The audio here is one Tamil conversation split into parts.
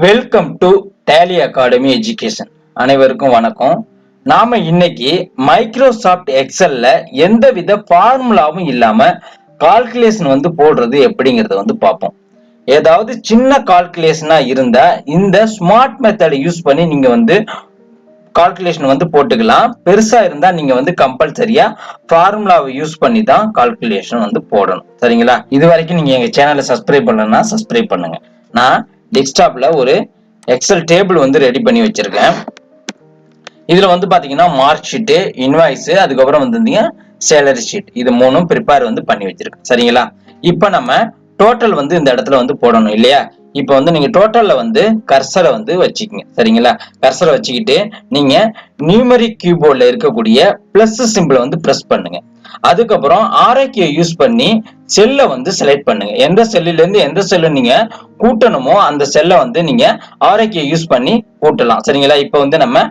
Welcome to Tally academy education. அனைவருக்கும் வணக்கம். நாம இன்னைக்கு மைக்ரோசாஃப்ட் எக்ஸல்ல எந்தவித ஃபார்முலாவும் இல்லாம கால்குலேஷன் போடுறது எப்படிங்கறத பார்ப்போம். ஏதாவது சின்ன கால்குலேஷனா இருந்தா இந்த ஸ்மார்ட் மெத்தடை யூஸ் பண்ணி நீங்க கால்குலேஷன் போட்டுக்கலாம். பெருசா இருந்தா நீங்க கம்பல்சரியா ஃபார்முலாவை யூஸ் பண்ணி தான் கால்குலேஷன் போடணும். சரிங்களா? இது வரைக்கும் நீங்க எங்க சேனலை சப்ஸ்கிரைப் பண்ணலன்னா சப்ஸ்கிரைப் பண்ணுங்க. நான் டெஸ்க்டாப்ல ஒரு எக்ஸல் டேபிள் ரெடி பண்ணி வச்சிருக்கேன். இதுல பாத்தீங்கன்னா மார்க் ஷீட், இன்வாய்ஸ், அதுக்கப்புறம் சேலரி ஷீட், இது மூணும் ப்ரிப்பேர் பண்ணி வச்சிருக்கேன். சரிங்களா? இப்ப நம்ம டோட்டல் இந்த இடத்துல போடணும் இல்லையா? இப்ப நீங்க டோட்டல்ல கர்சரை வச்சுக்கீங்க. சரிங்களா? கர்சரை வச்சுக்கிட்டு நீங்க நியூமரிக் கீபோர்ட்ல இருக்கக்கூடிய பிளஸ் சிம்பிளை பிரஸ் பண்ணுங்க. அதுக்கப்புறம் ஆர்ஐக்கியை யூஸ் பண்ணி செல்லை செலக்ட் பண்ணுங்க. எந்த செல்லில இருந்து எந்த செல்ல நீங்க கூட்டணுமோ அந்த செல்லை நீங்க ஆர்ஐக்கியை யூஸ் பண்ணி கூட்டலாம். சரிங்களா? இப்ப நம்ம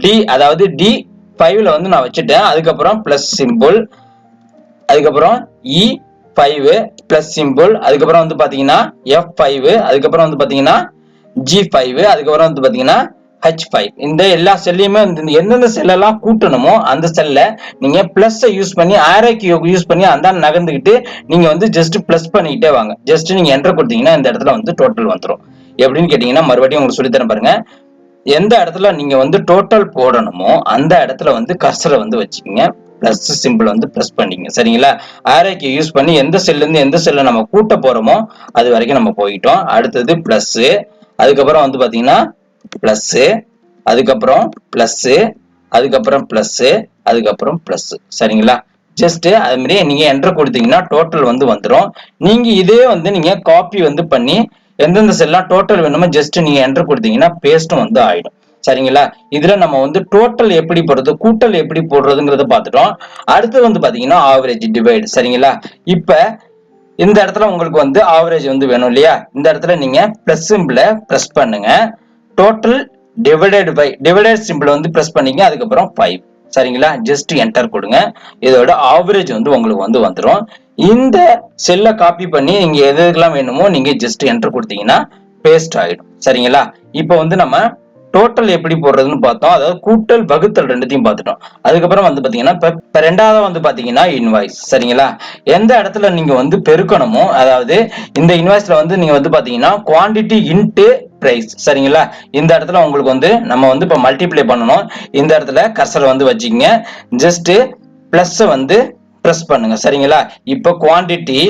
டி, அதாவது D5ல நான் வச்சுட்டேன். அதுக்கப்புறம் பிளஸ் சிம்பிள், அதுக்கப்புறம் E5 பிளஸ் சிம்பிள், அதுக்கப்புறம் பாத்தீங்கன்னா F5, அதுக்கப்புறம் பாத்தீங்கன்னா G5, அதுக்கப்புறம் பாத்தீங்கன்னா H5. இந்த எல்லா செல்லையுமே எந்தெந்த செல்லெல்லாம் கூட்டணுமோ அந்த செல்ல நீங்க பிளஸ் யூஸ் பண்ணி ஆரோக்கி யூஸ் பண்ணி அந்த நகர்ந்துகிட்டு நீங்க ஜஸ்ட் பிளஸ் பண்ணிக்கிட்டே வாங்க. ஜஸ்ட் நீங்க என்டர் கொடுத்தீங்கன்னா இந்த இடத்துல டோட்டல் வந்துடும். எப்படின்னு கேட்டீங்கன்னா மறுபடியும் உங்களுக்கு சொல்லித்தரேன் பாருங்க. எந்த இடத்துல நீங்க டோட்டல் போடணுமோ அந்த இடத்துல கர்சரை வச்சுக்கீங்க. பிளஸ் சிம்பிள் பிரஸ் பண்ணிங்க. சரிங்களா? ஆரோக்கி யூஸ் பண்ணி எந்த செல்ல இருந்து எந்த செல்ல நம்ம கூட்ட போறோமோ அது வரைக்கும் நம்ம போயிட்டோம். அடுத்தது பிளஸ், அதுக்கப்புறம் பாத்தீங்கன்னா பிளஸ், அதுக்கப்புறம் பிளஸ், அதுக்கப்புறம் பிளஸ், அதுக்கப்புறம் பிளஸ். சரிங்களா? ஜஸ்ட் அது மாதிரி நீங்க என்டர் கொடுத்தீங்கன்னா டோட்டல் வந்துரும். நீங்க இதே நீங்க காப்பி பண்ணி எந்தெந்த செல்லாம் டோட்டல் வேணுமோ ஜஸ்ட் நீங்க என்டர் கொடுத்தீங்கன்னா பேஸ்டும் ஆயிடும். சரிங்களா? இதுல நம்ம டோட்டல் எப்படி போடுறது, கூட்டல் எப்படி போடுறதுங்கிறத பார்த்துட்டோம். அடுத்து பாத்தீங்கன்னா ஆவரேஜ் டிவைட். சரிங்களா? இப்ப இந்த இடத்துல உங்களுக்கு ஆவரேஜ் வேணும் இல்லையா? இந்த இடத்துல நீங்க பிளஸ் சிம்பிளை பிரஸ் பண்ணுங்க. Total divided by divided simple press பண்ணீங்க. அதுக்கப்புறம் 5. சரிங்களா? ஜஸ்ட் என்டர் கொடுங்க. இதோட ஆவரேஜ் உங்களுக்கு வந்துடும். இந்த செல்லை காப்பி பண்ணி நீங்க எதுக்கெல்லாம் வேணுமோ நீங்க ஜஸ்ட் என்டர் கொடுத்தீங்கன்னா பேஸ்ட் ஆயிடும். சரிங்களா? இப்போ நம்ம டோட்டல் எப்படி போடுறதுன்னு பார்த்தோம். அதாவது கூட்டல் வகுத்தல் ரெண்டுத்தையும் பார்த்துட்டோம். அதுக்கப்புறம் பாத்தீங்கன்னா இப்ப ரெண்டாவது பாத்தீங்கன்னா இன்வாய்ஸ். சரிங்களா? எந்த இடத்துல நீங்க பெருக்கணுமோ, அதாவது இந்த இன்வாய்ஸ்ல நீங்க பாத்தீங்கன்னா குவாண்டிட்டி இன்ட்டு பிரைஸ். சரிங்களா? இந்த இடத்துல உங்களுக்கு நம்ம இப்ப மல்டிப்ளை பண்ணணும். இந்த இடத்துல கர்சர் வச்சுக்கீங்க. ஜஸ்ட் பிளஸ் பிரஸ் பண்ணுங்க. சரிங்களா? இப்ப குவாண்டிட்டி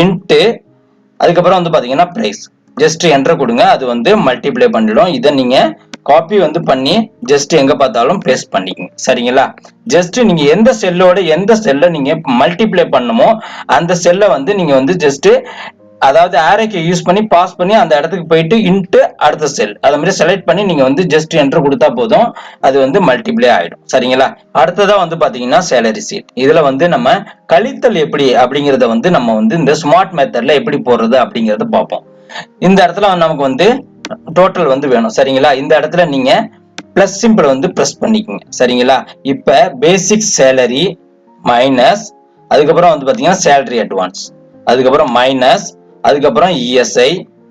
இன்ட்டு அதுக்கப்புறம் பாத்தீங்கன்னா பிரைஸ். ஜஸ்ட் என்டர் கொடுங்க. அது மல்டிப்ளை பண்ணிடும். இதை நீங்க காப்பி பண்ணி ஜஸ்ட் எங்க பார்த்தாலும் பேஸ்ட் பண்ணிக்கங்க. சரிங்களா? ஜஸ்ட் நீங்க எந்த செல்லோட எந்த செல்ல நீங்க மல்டிப்ளை பண்ணுமோ அந்த செல்ல நீங்க ஜஸ்ட் அதாவது ஆரோக்கி யூஸ் பண்ணி பாஸ் பண்ணி அந்த இடத்துக்கு போயிட்டு இன்ட்டு அடுத்த செல் அது மாதிரி செலக்ட் பண்ணி நீங்க ஜஸ்ட் என்டர் கொடுத்தா போதும். அது மல்டிப்ளை ஆயிடும். சரிங்களா? அடுத்ததா பாத்தீங்கன்னா சேலரி ஷீட். இதுல நம்ம கழித்தல் எப்படி அப்படிங்கறத நம்ம இந்த ஸ்மார்ட் மெத்தட்ல எப்படி போடுறது அப்படிங்கறத பார்ப்போம். இந்த இடத்துல நமக்கு டோட்டல் வேணும். சரிங்களா? இந்த இடத்துல நீங்க பிளஸ் சிம்பிள் பிரஸ் பண்ணிக்கங்க. சரிங்களா? இப்ப பேசிக் சேலரி மைனஸ், அதுக்கப்புறம் பாத்தீங்கன்னா சேலரி அட்வான்ஸ், அதுக்கப்புறம் மைனஸ், அதுக்கப்புறம் இஎஸ்ஐ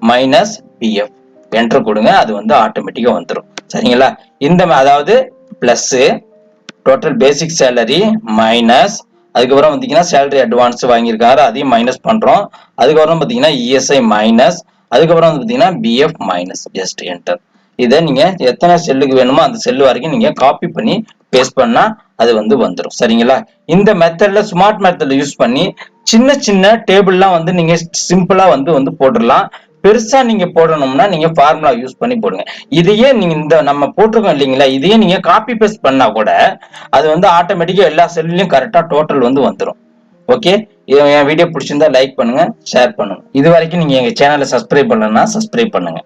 மைனஸ் பிஎஃப். என்டர் கொடுங்க. அது ஆட்டோமேட்டிக்கா வந்துடும். சரிங்களா? இந்த அதாவது பிளஸ் டோட்டல் பேசிக் சேலரி மைனஸ், அதுக்கப்புறம் பாத்தீங்கன்னா சேலரி அட்வான்ஸ் வாங்கியிருக்காரு அதையும் மைனஸ் பண்றோம். அதுக்கப்புறம் பாத்தீங்கன்னா இஎஸ்ஐ மைனஸ், அதுக்கப்புறம் பாத்தீங்கன்னா பிஎஃப் மைனஸ். Just enter. இதை நீங்க எத்தனை செல்லுக்கு வேணுமோ அந்த செல்லு வரைக்கும் நீங்க காப்பி பண்ணி பேஸ்ட் பண்ணா அது வந்துடும். சரிங்களா? இந்த மெத்தட்ல ஸ்மார்ட் மெத்தட்ல யூஸ் பண்ணி சின்ன சின்ன டேபிள்லாம் நீங்க சிம்பிளா போட்டுடலாம். பெருசா நீங்க போடணும்னா நீங்க ஃபார்முலா யூஸ் பண்ணி போடுங்க. இதையே நீங்க இந்த நம்ம போட்டிருக்கோம் இல்லைங்களா? இதையே நீங்க காப்பி பேஸ்ட் பண்ணா கூட அது ஆட்டோமேட்டிக்கா எல்லா செல்லையும் கரெக்டா டோட்டல் வந்துடும். ஓகே, என் வீடியோ பிடிச்சிருந்தா லைக் பண்ணுங்க, ஷேர் பண்ணுங்க. இது வரைக்கும் நீங்க எங்க சேனலை சப்ஸ்கிரைப் பண்ணலன்னா சப்ஸ்கிரைப் பண்ணுங்க.